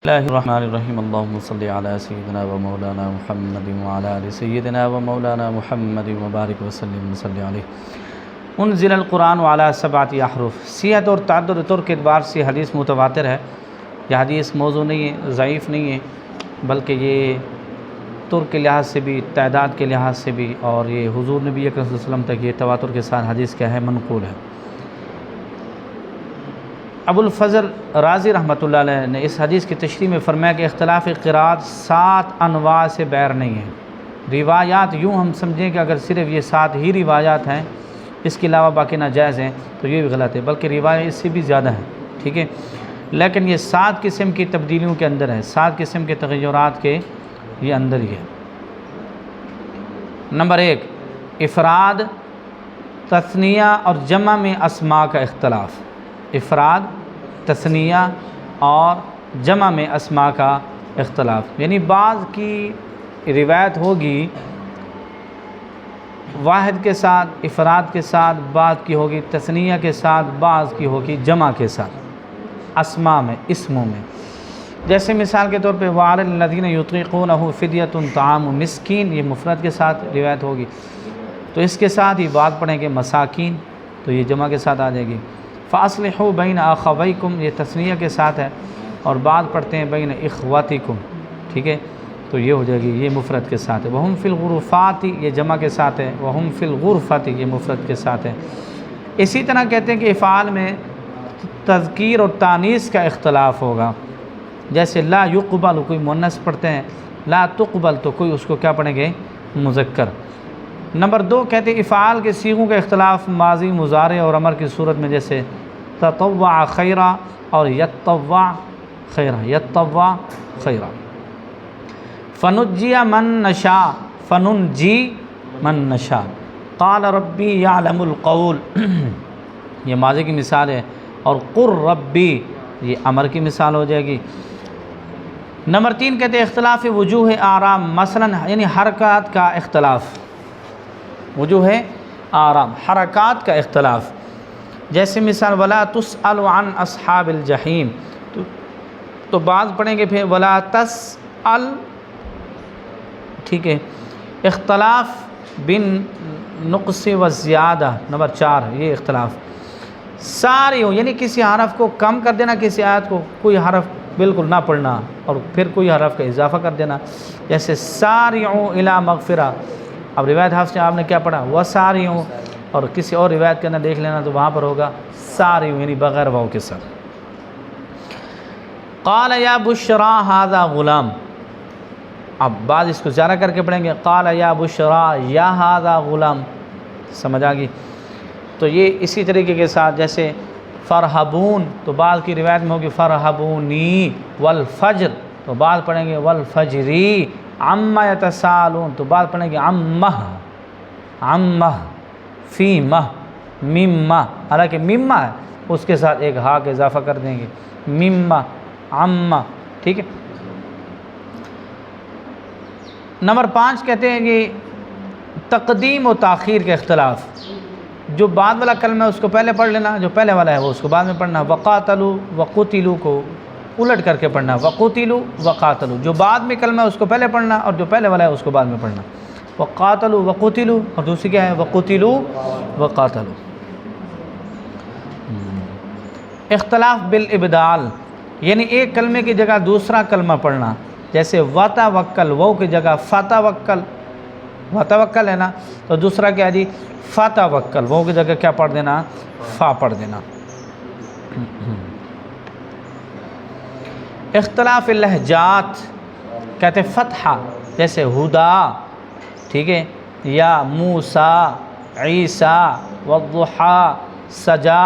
اللہ الرحمن الرحیم اللہم صلی علی سیدنا و مولانا محمد وعلی آل سیدنا و مولانا محمد وبارک وسلم صلی علیہ. انزل القرآن علی 7 احرف. صیغت اور تعدد طرق کے اعتبار سے حدیث متواتر ہے. یہ حدیث موضوع نہیں ہے، ضعیف نہیں ہے، بلکہ یہ طرق کے لحاظ سے بھی، تعداد کے لحاظ سے بھی، اور یہ حضور نبی اکرم صلی اللہ علیہ وسلم تک یہ تواتر کے ساتھ حدیث کیا ہے، منقول ہے. ابو الفضل رازی رحمۃ اللہ علیہ نے اس حدیث کی تشریح میں فرمایا کہ اختلاف قرات 7 انواع سے بغیر نہیں ہے. روایات یوں ہم سمجھیں کہ اگر صرف یہ 7 ہی روایات ہیں، اس کے علاوہ باقی ناجائز ہیں، تو یہ بھی غلط ہے، بلکہ روایت اس سے بھی زیادہ ہیں. ٹھیک ہے، لیکن یہ 7 قسم کی تبدیلیوں کے اندر ہے، 7 قسم کے تغیرات کے یہ اندر ہی ہے. نمبر 1، افراد، تثنیہ اور جمع میں اسماء کا اختلاف. افراد، تثنیہ اور جمع میں اسماء کا اختلاف، یعنی بعض کی روایت ہوگی واحد کے ساتھ، افراد کے ساتھ، بعض کی ہوگی تثنیہ کے ساتھ، بعض کی ہوگی جمع کے ساتھ، اسماء میں، اسموں میں. جیسے مثال کے طور پہ وَعَلَى الَّذِينَ يُطِيقُونَهُ فِدْيَةٌ طَعَامُ مِسْكِين، یہ مفرد کے ساتھ روایت ہوگی، تو اس کے ساتھ ہی بعض پڑھیں گے مساکین، تو یہ جمع کے ساتھ آ جائے گی. فَأَصْلِحُوا بَيْنَ أَخَوَيْكُمْ، یہ تثنیہ کے ساتھ ہے، اور بعض پڑھتے ہیں بین اخواتکم، ٹھیک ہے، تو یہ ہو جائے گی، یہ مفرد کے ساتھ ہے. وَهُمْ فِي الْغُرُفَاتِ، یہ جمع کے ساتھ ہے. وَهُمْ فِي الْغُرْفَةِ، یہ مفرد کے ساتھ ہے. اسی طرح کہتے ہیں کہ افعال میں تذکیر اور تانیث کا اختلاف ہوگا. جیسے لا یقبل، کوئی مؤنث پڑھتے ہیں، لا تقبل تو کوئی اس کو کیا پڑھیں گے، مذکر. نمبر 2، کہتے ہیں افعال کے صیغوں کا اختلاف ماضی، مضارع اور امر کی صورت میں، جیسے تطوع خیرا اور یتطوع خیرا، یتطوع خیرا. فنجی من نشاء، فننجی من نشاء. قال ربی یعلم القول، یہ ماضی کی مثال ہے، اور قر ربی یہ امر کی مثال ہو جائے گی. نمبر 3، کہتے ہیں اختلاف وجوہ آرام، مثلا یعنی حرکات کا اختلاف، وجوہ آرام، حرکات کا اختلاف. جیسے مثال ولا تسأل عن اصحاب الجحیم، تو بعض پڑھیں گے پھر ولا تسأل، ٹھیک ہے. اختلاف بن نقص و زیادہ، نمبر 4 یہ اختلاف. ساری ہو، یعنی کسی حرف کو کم کر دینا، کسی آیت کو کوئی حرف بالکل نہ پڑھنا اور پھر کوئی حرف کا اضافہ کر دینا. جیسے سارعوا الی مغفرہ، اب روایت حفص سے آپ نے کیا پڑھا، وسارعوا، اور کسی اور روایت کے اندر دیکھ لینا تو وہاں پر ہوگا سارعوا، یعنی بغیر واو کے ساتھ. قال یا بشرا ھذا غلام، اب بعض اس کو زیادہ کر کے پڑھیں گے، قال یا بشرا یا ھذا غلام، سمجھ آ گئی. تو یہ اسی طریقے کے ساتھ جیسے فرحبون، تو بعض کی روایت میں ہوگی فرحبونی. والفجر، تو بعض پڑھیں گے والفجری. عما یتساءلون، تو بعض پڑھیں گے عمہ، عمہ. فیمہ، ممہ، حالانکہ ممہ ہے، اس کے ساتھ ایک ہا کا اضافہ کر دیں گے، ممہ، عمہ، ٹھیک ہے. نمبر 5، کہتے ہیں کہ تقدیم و تاخیر کے اختلاف، جو بعد والا کلمہ ہے اس کو پہلے پڑھ لینا، جو پہلے والا ہے وہ اس کو بعد میں پڑھنا. وقاتلوا وقتلوا کو الٹ کر کے پڑھنا، وقتلوا وقاتلوا، جو بعد میں کلمہ ہے اس کو پہلے پڑھنا اور جو پہلے والا ہے اس کو بعد میں پڑھنا. وقاتلوا وقتلوا، اور دوسری کیا ہے، وقتلوا وقاتلوا. اختلاف بالابدال، یعنی ایک کلمے کی جگہ دوسرا کلمہ پڑھنا. جیسے وتوکل، واو کی جگہ فتوکل، وتوکل ہے نا، تو دوسرا کیا ہے جی، فتوکل، واو کی جگہ کیا پڑھ دینا، فا پڑھ دینا. اختلاف اللہجات، کہتے ہیں فتحہ، جیسے ہدا، ٹھیک ہے، یا موسیٰ، عیسیٰ، والضحیٰ، سجا،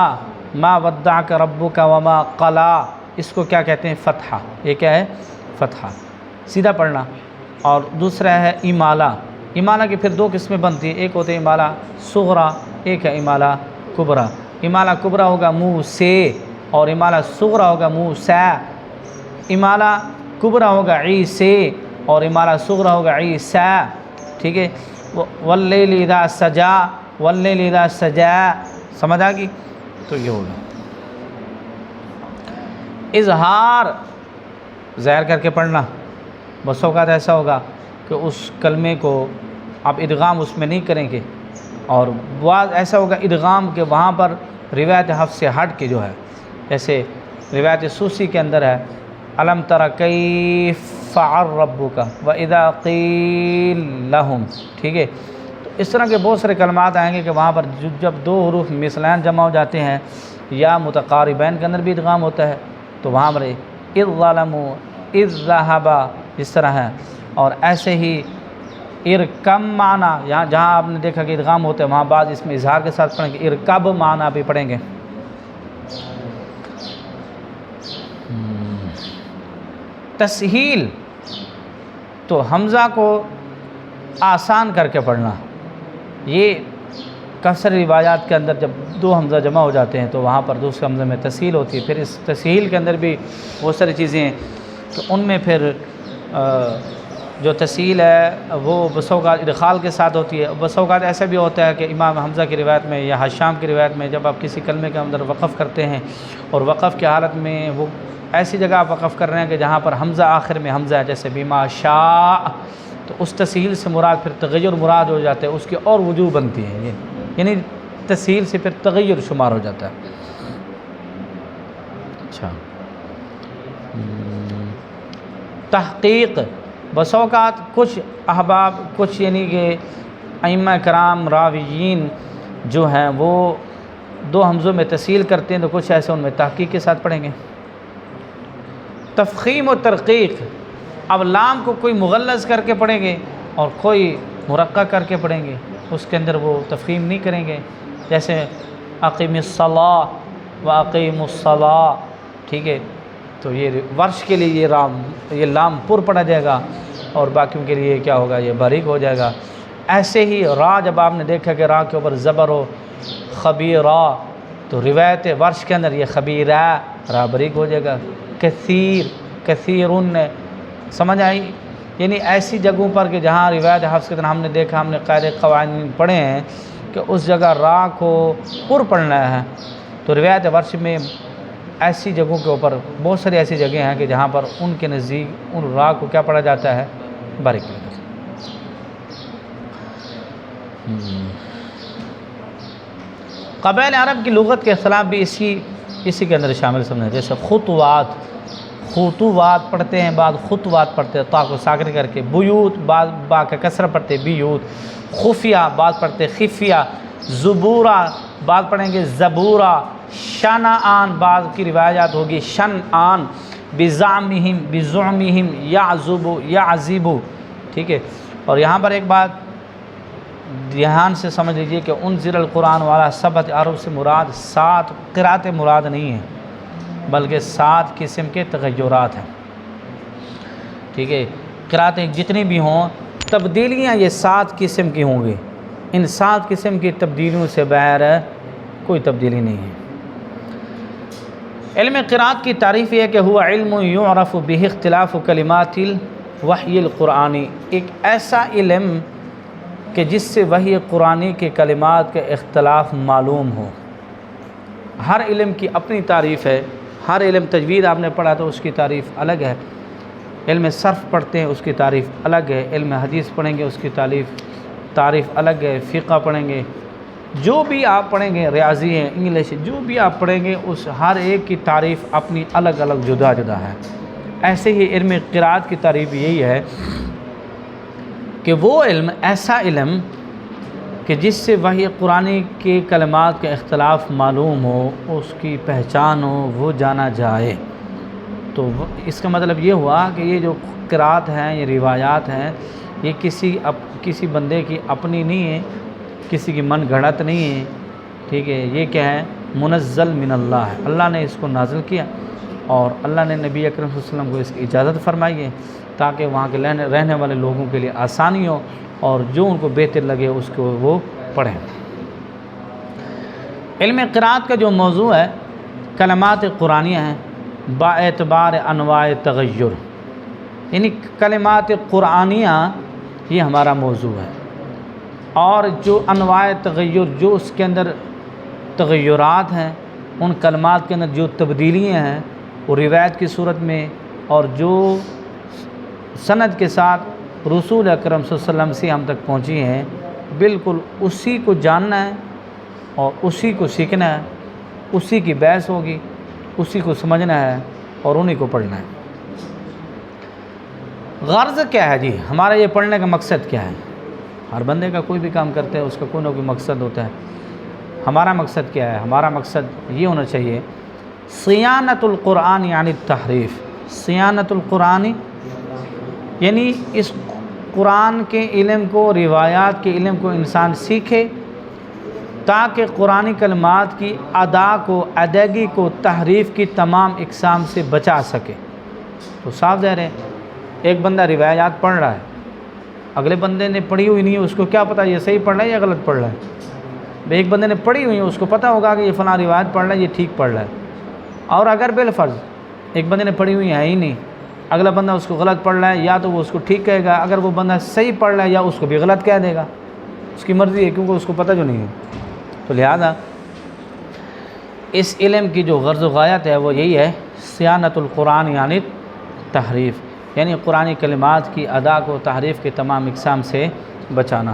ما ودعک ربک وما قلی، اس کو کیا کہتے ہیں، فتحہ. یہ کیا ہے، فتحہ، سیدھا پڑھنا. اور دوسرا ہے امالہ. امالہ کی پھر 2 قسمیں بنتی ہیں، ایک ہوتے ہیں امالہ صغرا، ایک ہے امالہ کبرا. امالہ کبرا ہوگا منہ سے، اور امالہ صغرا ہوگا منہ سے. امالہ کبرا ہوگا عیسے، اور امالہ صغرا ہوگا عیسیٰ، ٹھیک ہے. واللیل اذا سجا، واللیل اذا سجا، سمجھ آ گئی. تو یہ ہوگا اظہار ظاہر کر کے پڑھنا، بس اوقات ایسا ہوگا کہ اس کلمے کو آپ ادغام اس میں نہیں کریں گے، اور بعض ایسا ہوگا ادغام کہ وہاں پر روایت حفص سے ہٹ کے جو ہے، جیسے روایت سوسی کے اندر ہے الم تر کیف فعل ربک واذا قیل لہم، ٹھیک ہے، تو اس طرح کے بہت سارے کلمات آئیں گے کہ وہاں پر جب دو حروف مثلین جمع ہو جاتے ہیں یا متقاربین کے اندر بھی ادغام ہوتا ہے تو وہاں پر اذ ظلموا اذ ذهبا اس طرح ہے، اور ایسے ہی ارکم معنی، یہاں جہاں آپ نے دیکھا کہ ادغام ہوتا ہے وہاں بعض اس میں اظہار کے ساتھ پڑھیں گے، ارکب معنی بھی پڑھیں گے۔ تسہیل تو حمزہ کو آسان کر کے پڑھنا، یہ کثر روایات کے اندر جب دو حمزہ جمع ہو جاتے ہیں تو وہاں پر دوسرے حمزے میں تسہیل ہوتی ہے۔ پھر اس تسہیل کے اندر بھی بہت ساری چیزیں ہیں، تو ان میں پھر جو تسہیل ہے وہ بس اوقات ادخال کے ساتھ ہوتی ہے، بس اوقات ایسا بھی ہوتا ہے کہ امام حمزہ کی روایت میں یا حشام کی روایت میں جب آپ کسی کلمے کے اندر وقف کرتے ہیں اور وقف کی حالت میں وہ ایسی جگہ آپ وقف کر رہے ہیں کہ جہاں پر حمزہ آخر میں حمزہ ہے، جیسے بما شاء، تو اس تسہیل سے مراد پھر تغیر مراد ہو جاتا ہے، اس کی اور وجوہ بنتی ہے، یعنی تسہیل سے پھر تغیر شمار ہو جاتا ہے۔ اچھا، تحقیق بس اوقات کچھ احباب، کچھ یعنی کہ ائمہ کرام راویین جو ہیں وہ دو حمزوں میں تسہیل کرتے ہیں، تو کچھ ایسے ان میں تحقیق کے ساتھ پڑھیں گے۔ تفخیم و ترقیق، اب لام کو کوئی مغلظ کر کے پڑھیں گے اور کوئی مرقع کر کے پڑھیں گے، اس کے اندر وہ تفخیم نہیں کریں گے، جیسے اقیم الصلاۃ و اقیم الصلاۃ، ٹھیک ہے، تو یہ ورش کے لیے یہ لام پر پڑھا جائے گا اور باقیوں کے لیے کیا ہوگا، یہ باریک ہو جائے گا۔ ایسے ہی را، جب آپ نے دیکھا کہ را کے اوپر زبر ہو، خبیرہ، تو روایت ورش کے اندر یہ خبیرہ، را باریک ہو جائے گا۔ کثیر، کثیرن، سمجھ آئی؟ یعنی ایسی جگہوں پر کہ جہاں روایت حفص کے اندر ہم نے دیکھا، ہم نے قاعدے قوانین پڑھے ہیں کہ اس جگہ را کو پر پڑھنا ہے، تو روایت ورش میں ایسی جگہوں کے اوپر بہت ساری ایسی جگہیں ہیں کہ جہاں پر ان کے نزدیک ان را کو کیا پڑھا جاتا ہے، باریک پڑھا جاتا ہے۔ قبائل عرب کی لغت کے اختلاف بھی اسی کے اندر شامل سمجھیں، جیسے خطوات پڑھتے ہیں، بعض خطوات پڑھتے ہیں تا کو ساکن کر کے، بیوت بعض با کا کسر پڑھتے بیوت، خفیہ بعض پڑھتے خفیہ، زبورہ بعض پڑھیں گے زبورہ، شنعان بعض کی روایات ہوگی شنعان، بزعمہم یعزب، ٹھیک ہے۔ اور یہاں پر ایک بات دھیان سے سمجھ لیجئے کہ انزل القرآن والا 7 حروف سے مراد 7 قرأت مراد نہیں ہے، بلکہ 7 قسم کے تغیرات ہیں، ٹھیک ہے۔ قرأتیں جتنی بھی ہوں، تبدیلیاں یہ 7 قسم کی ہوں گی، ان 7 قسم کی تبدیلیوں سے بغیر کوئی تبدیلی نہیں ہے۔ علم قرأت کی تعریف یہ ہے کہ ہوا علم یعرف بہ اختلاف کلمات الوحی القرآنی، ایک ایسا علم کہ جس سے وحی قرآنی کے کلمات کے اختلاف معلوم ہو۔ ہر علم کی اپنی تعریف ہے، ہر علم تجوید آپ نے پڑھا تو اس کی تعریف الگ ہے، علم صرف پڑھتے ہیں اس کی تعریف الگ ہے، علم حدیث پڑھیں گے اس کی تعریف الگ ہے، فقہ پڑھیں گے، جو بھی آپ پڑھیں گے، ریاضی ہے، انگلش، جو بھی آپ پڑھیں گے اس ہر ایک کی تعریف اپنی الگ الگ جدا جدا ہے۔ ایسے ہی علم قرأت کی تعریف یہی ہے کہ وہ علم ایسا علم کہ جس سے وحی قرآنی کے کلمات کے اختلاف معلوم ہو، اس کی پہچان ہو، وہ جانا جائے۔ تو اس کا مطلب یہ ہوا کہ یہ جو قرأت ہیں، یہ روایات ہیں، یہ کسی بندے کی اپنی نہیں ہے، کسی کی من گھڑت نہیں ہے، ٹھیک ہے، یہ کیا ہے، منزل من اللہ ہے، اللہ نے اس کو نازل کیا اور اللہ نے نبی اکرم صلی اللہ علیہ وسلم کو اس کی اجازت فرمائی ہے تاکہ وہاں کے رہنے والے لوگوں کے لیے آسانی ہو اور جو ان کو بہتر لگے اس کو وہ پڑھیں۔ علم قرأت کا جو موضوع ہے کلمات قرآنیہ ہیں با اعتبار انواع تغیر، یعنی کلمات قرآنیہ یہ ہمارا موضوع ہے، اور جو انواع تغیر، جو اس کے اندر تغیرات ہیں، ان کلمات کے اندر جو تبدیلیاں ہیں وہ روایت کی صورت میں اور جو سند کے ساتھ رسول اکرم صلی اللہ علیہ وسلم سے ہم تک پہنچی ہیں، بالکل اسی کو جاننا ہے اور اسی کو سیکھنا ہے، اسی کی بحث ہوگی، اسی کو سمجھنا ہے اور انہی کو پڑھنا ہے۔ غرض کیا ہے جی؟ ہمارا یہ پڑھنے کا مقصد کیا ہے؟ ہر بندے کا کوئی بھی کام کرتے ہیں اس کا کوئی نہ کوئی مقصد ہوتا ہے۔ ہمارا مقصد کیا ہے؟ ہمارا مقصد یہ ہونا چاہیے صیانت القرآن یعنی تحریف، صیانت القرآن یعنی اس قرآن کے علم کو، روایات کے علم کو انسان سیکھے تاکہ قرآنی کلمات کی ادا کو، ادائیگی کو تحریف کی تمام اقسام سے بچا سکے۔ تو صاف ظاہر ہے ایک بندہ روایات پڑھ رہا ہے، اگلے بندے نے پڑھی ہوئی نہیں ہے، اس کو کیا پتہ یہ صحیح پڑھ رہا ہے یا غلط پڑھ رہا ہے؟ ایک بندے نے پڑھی ہوئی ہے، اس کو پتہ ہوگا کہ یہ فلاں روایت پڑھ رہا ہے، یہ ٹھیک پڑھ رہا ہے۔ اور اگر بالفرض ایک بندے نے پڑھی ہوئی ہے ہی نہیں، اگلا بندہ اس کو غلط پڑھ رہا ہے، یا تو وہ اس کو ٹھیک کہے گا، اگر وہ بندہ صحیح پڑھ رہا ہے یا اس کو بھی غلط کہہ دے گا، اس کی مرضی ہے، کیونکہ اس کو پتہ جو نہیں ہے۔ تو لہذا اس علم کی جو غرض و غایت ہے وہ یہی ہے صیانت القرآن یعنی تحریف، یعنی قرآنی کلمات کی ادا کو تحریف کے تمام اقسام سے بچانا۔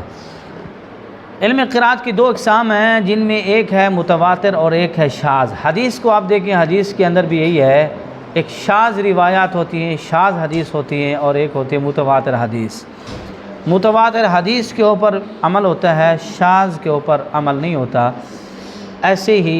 علم قرات کی دو اقسام ہیں، جن میں ایک ہے متواتر اور ایک ہے شاذ۔ حدیث کو آپ دیکھیں، حدیث کے اندر بھی یہی ہے، ایک شاذ روایات ہوتی ہیں، شاذ حدیث ہوتی ہیں، اور ایک ہوتی ہے متواتر حدیث۔ متواتر حدیث کے اوپر عمل ہوتا ہے، شاذ کے اوپر عمل نہیں ہوتا۔ ایسے ہی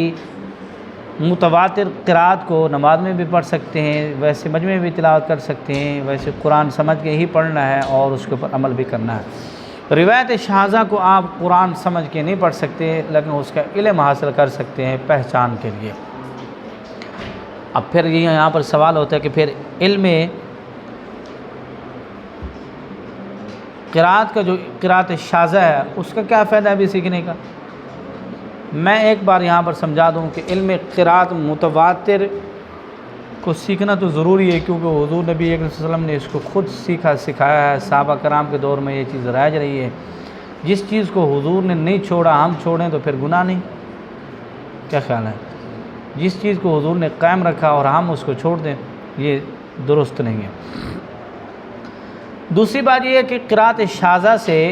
متواتر قرات کو نماز میں بھی پڑھ سکتے ہیں، ویسے مجمع میں بھی تلاوت کر سکتے ہیں، ویسے قرآن سمجھ کے ہی پڑھنا ہے اور اس کے اوپر عمل بھی کرنا ہے۔ روایت شاذہ کو آپ قرآن سمجھ کے نہیں پڑھ سکتے، لیکن اس کا علم حاصل کر سکتے ہیں پہچان کے لیے۔ اب پھر یہاں پر سوال ہوتا ہے کہ پھر علم قرات کا جو قرات شاذہ ہے اس کا کیا فائدہ ہے بھی سیکھنے کا؟ میں ایک بار یہاں پر سمجھا دوں کہ علم قرات متواتر کو سیکھنا تو ضروری ہے، کیونکہ حضور نبی صلی اللہ علیہ وسلم نے اس کو خود سکھایا ہے، صحابہ کرام کے دور میں یہ چیز رائج رہی ہے۔ جس چیز کو حضور نے نہیں چھوڑا ہم چھوڑیں تو پھر گناہ نہیں؟ کیا خیال ہے؟ جس چیز کو حضور نے قائم رکھا اور ہم اس کو چھوڑ دیں، یہ درست نہیں ہے۔ دوسری بات یہ ہے کہ قرات شاذہ سے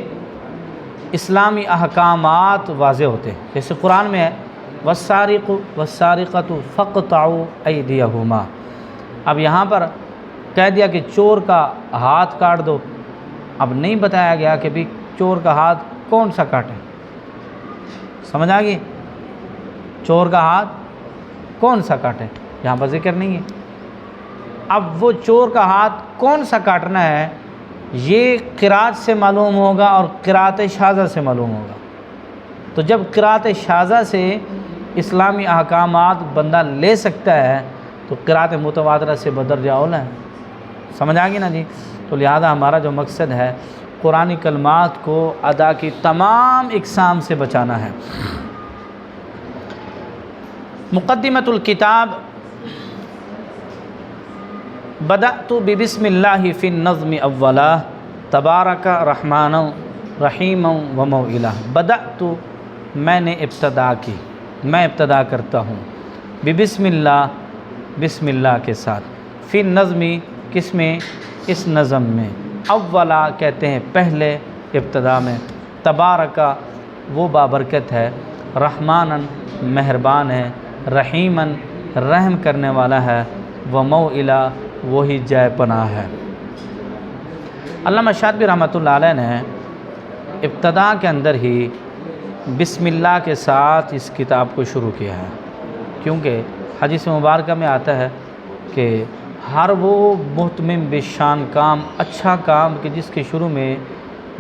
اسلامی احکامات واضح ہوتے ہیں، جیسے قرآن میں ہے والسارق والسارقۃ فاقطعوا ایدیہما۔ اب یہاں پر کہہ دیا کہ چور کا ہاتھ کاٹ دو، اب نہیں بتایا گیا کہ بھی چور کا ہاتھ کون سا کاٹے۔ سمجھ آ گئی؟ چور کا ہاتھ کون سا کاٹے یہاں پر ذکر نہیں ہے۔ اب وہ چور کا ہاتھ کون سا کاٹنا ہے یہ قرات سے معلوم ہوگا اور قرات شاذہ سے معلوم ہوگا۔ تو جب قرات شاذہ سے اسلامی احکامات بندہ لے سکتا ہے تو قرات متواترہ سے بدرجہ اولا ہے۔ سمجھ آ گئی نا جی؟ تو لہذا ہمارا جو مقصد ہے قرآنی کلمات کو ادا کی تمام اقسام سے بچانا ہے۔ مقدمۃ الکتاب بدأت ببسم اللہ فی النظم اولا تبارک رحمان رحیم و موئلہ۔ بدأت میں نے ابتدا کی، میں ابتدا کرتا ہوں، ببسم اللہ بسم اللہ کے ساتھ، فی النظم کس میں؟ اس نظم میں، اولا کہتے ہیں پہلے، ابتدا میں، تبارک وہ بابرکت ہے، رحمانن مہربان ہے، رحیمن رحم کرنے والا ہے، و موئلہ وہی جائے پناہ ہے۔ علامہ شاطبی رحمۃ اللہ علیہ نے ابتدا کے اندر ہی بسم اللہ کے ساتھ اس کتاب کو شروع کیا ہے، کیونکہ حدیث مبارکہ میں آتا ہے کہ ہر وہ مہتمم بشان کام، اچھا کام کہ جس کے شروع میں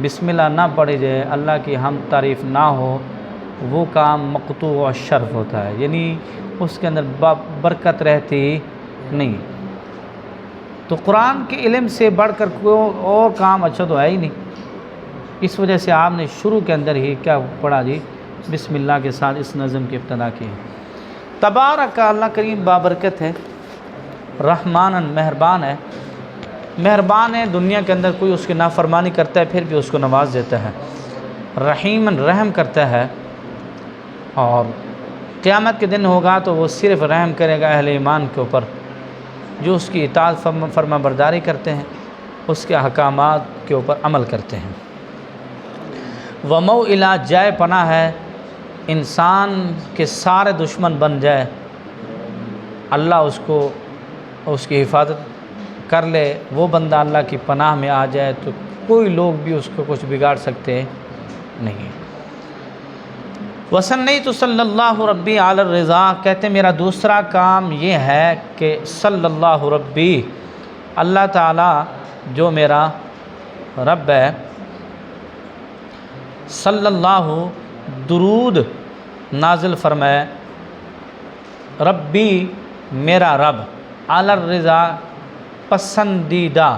بسم اللہ نہ پڑھی جائے، اللہ کی حمد تعریف نہ ہو، وہ کام مقطوع الشرف ہوتا ہے، یعنی اس کے اندر برکت رہتی نہیں۔ تو قرآن کے علم سے بڑھ کر کوئی اور کام اچھا تو ہے ہی نہیں، اس وجہ سے آپ نے شروع کے اندر ہی کیا پڑھا جی؟ بسم اللہ کے ساتھ اس نظم کی ابتدا کی ہے۔ تبارک اللہ کریم بابرکت ہے، رحمانن مہربان ہے، مہربان ہے، دنیا کے اندر کوئی اس کی نافرمانی کرتا ہے پھر بھی اس کو نواز دیتا ہے، رحیمن رحم کرتا ہے، اور قیامت کے دن ہوگا تو وہ صرف رحم کرے گا اہل ایمان کے اوپر، جو اس کی اطاعت فرما برداری کرتے ہیں، اس کے احکامات کے اوپر عمل کرتے ہیں۔ وموئلہ جائے پناہ ہے، انسان کے سارے دشمن بن جائے، اللہ اس کی حفاظت کر لے، وہ بندہ اللہ کی پناہ میں آ جائے تو کوئی لوگ بھی اس کو کچھ بگاڑ سکتے نہیں۔ وَسَنَّيْتُ صلی اللہ ربی علی الرضا، کہتے میرا دوسرا کام یہ ہے کہ صلی اللہ ربی، اللہ تعالیٰ جو میرا رب ہے، صلی اللہ درود نازل فرمائے، ربی میرا رب، علی الرضا پسندیدہ،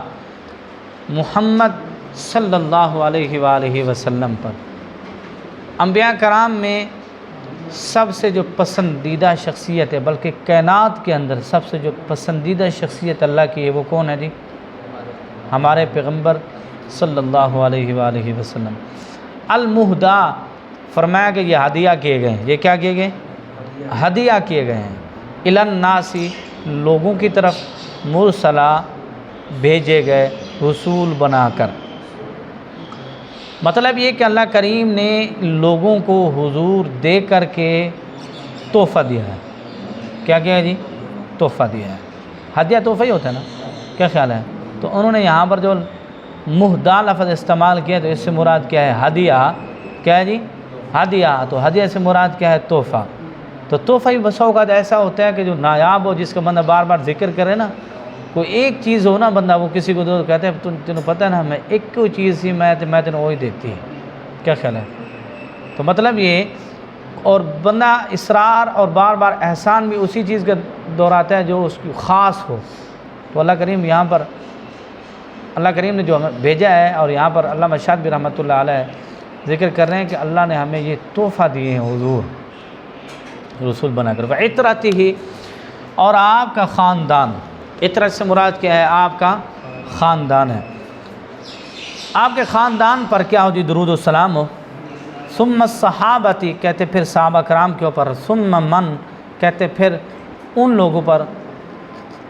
محمد صلی اللہ علیہ وآلہ وسلم پر۔ انبیاء کرام میں سب سے جو پسندیدہ شخصیت ہے، بلکہ کائنات کے اندر سب سے جو پسندیدہ شخصیت اللہ کی ہے، وہ کون ہے جی؟ ہمارے پیغمبر صلی اللہ علیہ وآلہ وسلم۔ المہدا، فرمایا کہ یہ ہدیہ کیے گئے ہیں، یہ کیا کیے گئے؟ ہدیہ کیے گئے ہیں، الی الناس، لوگوں کی طرف، مرسلا، بھیجے گئے، رسول بنا کر۔ مطلب یہ کہ اللہ کریم نے لوگوں کو حضور دے کر کے تحفہ دیا ہے۔ کیا کیا ہے جی؟ تحفہ دیا ہے۔ ہدیہ تحفہ ہی ہوتا ہے نا، کیا خیال ہے؟ تو انہوں نے یہاں پر جو مہدا لفظ استعمال کیا، تو اس سے مراد کیا ہے؟ ہدیہ۔ کیا ہے جی؟ ہدیہ۔ تو ہدیہ سے مراد کیا ہے؟ تحفہ۔ تو تحفہ ہی بسا اوقات ایسا ہوتا ہے کہ جو نایاب ہو، جس کا بندہ بار بار ذکر کرے نا، کوئی ایک چیز ہو نا، بندہ وہ کسی کو دو، کہتے ہیں تینوں پتہ ہے نا، میں ایک کوئی چیز ہی میں تینوں وہی دیتی ہے۔ کیا خیال ہے؟ تو مطلب یہ، اور بندہ اصرار اور بار بار احسان بھی اسی چیز کا دہراتا ہے جو اس کی خاص ہو۔ تو اللہ کریم یہاں پر، اللہ کریم نے جو ہمیں بھیجا ہے، اور یہاں پر علامہ شاذ بھی رحمۃ اللہ علیہ ذکر کر رہے ہیں کہ اللہ نے ہمیں یہ تحفہ دیے ہیں، حضور رسول بنا کر۔ وعطرتہ، اور آپ کا خاندان، عطرت سے مراد کیا ہے؟ آپ کا خاندان ہے۔ آپ کے خاندان پر کیا ہو جی؟ درود و سلام ہو۔ ثم الصحابتی، کہتے پھر صحابہ کرام کے اوپر، ثم من، کہتے پھر ان لوگوں پر،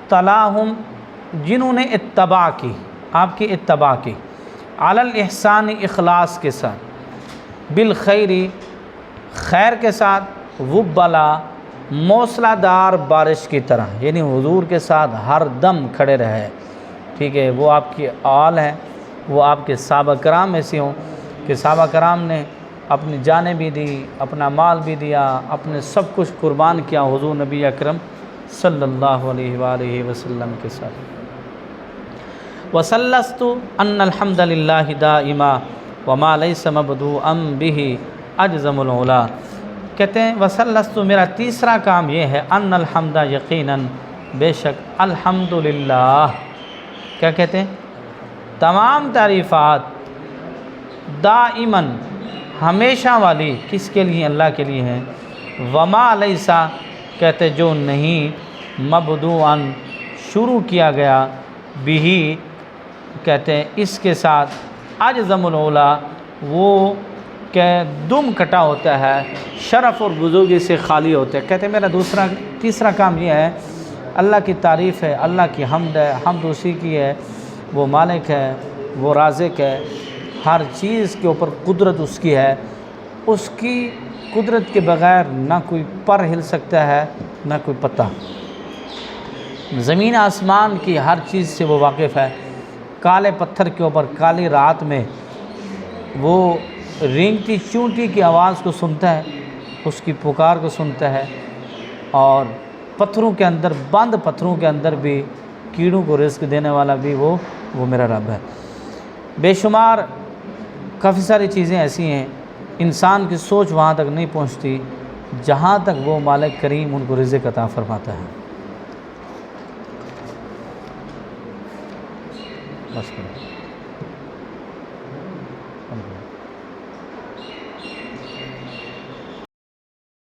تلاہم، جنہوں نے اتباع کی، آپ کی اتباع کی، علی الاحسان، اخلاص کے ساتھ، بالخیری، خیر کے ساتھ، وبلا، موصلہ دار بارش کی طرح، یعنی حضور کے ساتھ ہر دم کھڑے رہے، ٹھیک ہے؟ وہ آپ کی آل ہیں، وہ آپ کے صحابہ کرام ایسے ہوں کہ صحابہ کرام نے اپنی جانیں بھی دی، اپنا مال بھی دیا، اپنے سب کچھ قربان کیا حضور نبی اکرم صلی اللہ علیہ وآلہ وسلم کے ساتھ۔ وَسَلَّسْتُ أَنَّ الْحَمْدَ لِلَّهِ دَائِمًا وَمَا لَيْسَ مَبْدُوءًا بِهِ أَجْزَمُ الْعُلَا، کہتے ہیں وَسَلَّسْتُ، میرا تیسرا کام یہ ہے، أَنَّ الْحَمْدَ، یقیناً بے شک، الحمدللہ، کیا کہتے ہیں؟ تمام تعریفات، دائماً، ہمیشہ والی، کس کے لیے؟ اللہ کے لیے ہیں۔ وما لیسا، کہتے جو نہیں، مبدوعاً، شروع کیا گیا، بھی، کہتے ہیں اس کے ساتھ، اجزم العلا، وہ کہ دم کٹا ہوتا ہے، شرف اور بزرگی سے خالی ہوتا ہے۔ کہتے ہیں میرا تیسرا کام یہ ہے، اللہ کی تعریف ہے، اللہ کی حمد ہے، حمد اسی کی ہے، وہ مالک ہے، وہ رازق ہے، ہر چیز کے اوپر قدرت اس کی ہے، اس کی قدرت کے بغیر نہ کوئی پر ہل سکتا ہے، نہ کوئی پتہ، زمین آسمان کی ہر چیز سے وہ واقف ہے۔ کالے پتھر کے اوپر کالی رات میں وہ رینگتی چونٹی کی آواز کو سنتا ہے، اس کی پکار کو سنتا ہے، اور پتھروں کے اندر، بند پتھروں کے اندر بھی کیڑوں کو رزق دینے والا بھی وہ میرا رب ہے۔ بے شمار کافی ساری چیزیں ایسی ہیں، انسان کی سوچ وہاں تک نہیں پہنچتی جہاں تک وہ مالک کریم ان کو رزق عطا فرماتا ہے۔ بس کرو۔